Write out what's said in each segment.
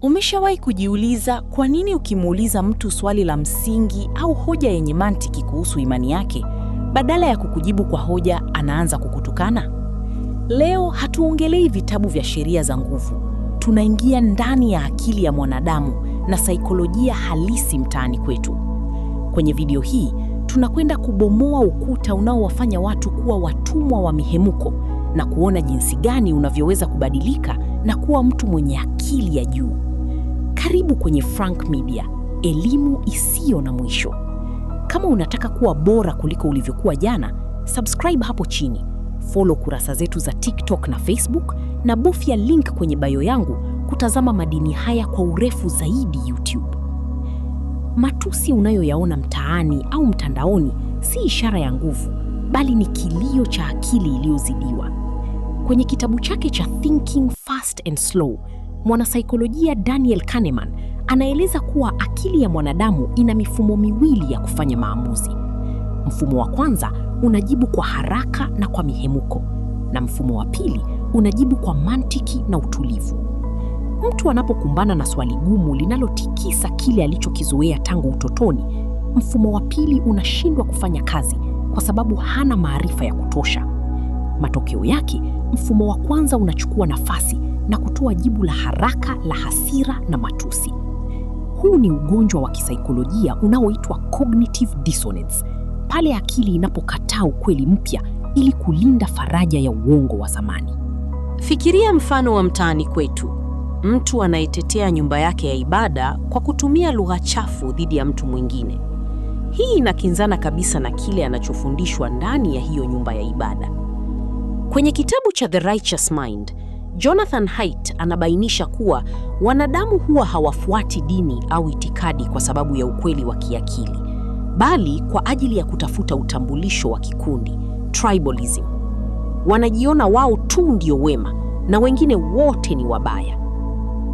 Umeshawahi kujiuliza kwa nini ukimuuliza mtu swali la msingi au hoja yenye mantiki kuhusu imani yake, badala ya kukujibu kwa hoja, anaanza kukutukana? Leo hatuongelei vitabu vya sheria za nguvu. Tunaingia ndani ya akili ya mwanadamu na saikolojia halisi mtaani kwetu. Kwenye video hii, tunakwenda kubomoa ukuta unaowafanya watu kuwa watumwa wa mihemuko na kuona jinsi gani unavyoweza kubadilika na kuwa mtu mwenye akili ya juu. Karibu kwenye Frank Media, elimu isiyo na mwisho. Kama unataka kuwa bora kuliko ulivyokuwa jana, subscribe hapo chini, follow kurasa zetu za TikTok na Facebook, na bofya link kwenye bio yangu kutazama madini haya kwa urefu zaidi YouTube. Matusi unayoyaona mtaani au mtandaoni si ishara ya nguvu, bali ni kilio cha akili iliyozidiwa. Kwenye kitabu chake cha Thinking Fast and Slow, mwanasaikolojia Daniel Kahneman anaeleza kuwa akili ya mwanadamu ina mifumo miwili ya kufanya maamuzi. Mfumo wa kwanza unajibu kwa haraka na kwa mihemuko, na mfumo wa pili unajibu kwa mantiki na utulivu. Mtu anapokumbana na swali gumu linalotikisa kile alichokizoea tangu utotoni, mfumo wa pili unashindwa kufanya kazi kwa sababu hana maarifa ya kutosha. Matokeo yake, mfumo wa kwanza unachukua nafasi na kutoa jibu la haraka la hasira na matusi. Huu ni ugonjwa wa kisaikolojia unaoitwa cognitive dissonance, pale akili inapokataa ukweli mpya ili kulinda faraja ya uongo wa zamani. Fikiria mfano wa mtaani kwetu. Mtu anayetetea nyumba yake ya ibada kwa kutumia lugha chafu dhidi ya mtu mwingine. Hii inakinzana kabisa na kile anachofundishwa ndani ya hiyo nyumba ya ibada. Kwenye kitabu cha The Righteous Mind, Jonathan Haidt anabainisha kuwa wanadamu huwa hawafuati dini au itikadi kwa sababu ya ukweli wa kiakili, bali kwa ajili ya kutafuta utambulisho wa kikundi, tribalism. Wanajiona wao tu ndio wema na wengine wote ni wabaya.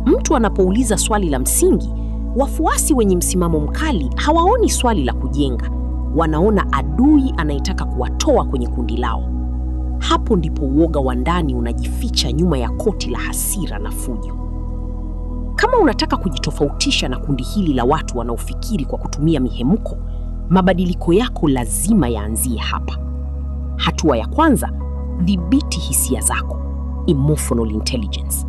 Mtu anapouliza swali la msingi, wafuasi wenye msimamo mkali hawaoni swali la kujenga, wanaona adui anayetaka kuwatoa kwenye kundi lao. Hapo ndipo uoga wa ndani unajificha nyuma ya koti la hasira na fujo. Kama unataka kujitofautisha na kundi hili la watu wanaofikiri kwa kutumia mihemuko, mabadiliko yako lazima yaanzie hapa. Hatua ya kwanza, dhibiti hisia zako, emotional intelligence.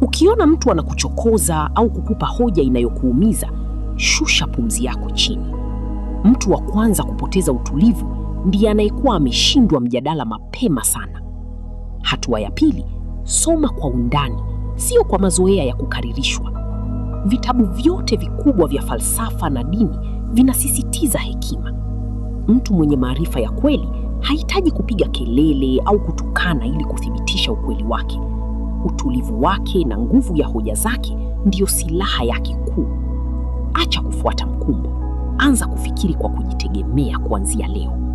Ukiona mtu anakuchokoza au kukupa hoja inayokuumiza, shusha pumzi yako chini. Mtu wa kwanza kupoteza utulivu ndiye anayekuwa ameshindwa mjadala mapema sana. Hatua ya pili, soma kwa undani, sio kwa mazoea ya kukaririshwa. Vitabu vyote vikubwa vya falsafa na dini vinasisitiza hekima. Mtu mwenye maarifa ya kweli hahitaji kupiga kelele au kutukana ili kuthibitisha ukweli wake. Utulivu wake na nguvu ya hoja zake ndiyo silaha yake kuu. Acha kufuata mkumbo, anza kufikiri kwa kujitegemea kuanzia leo.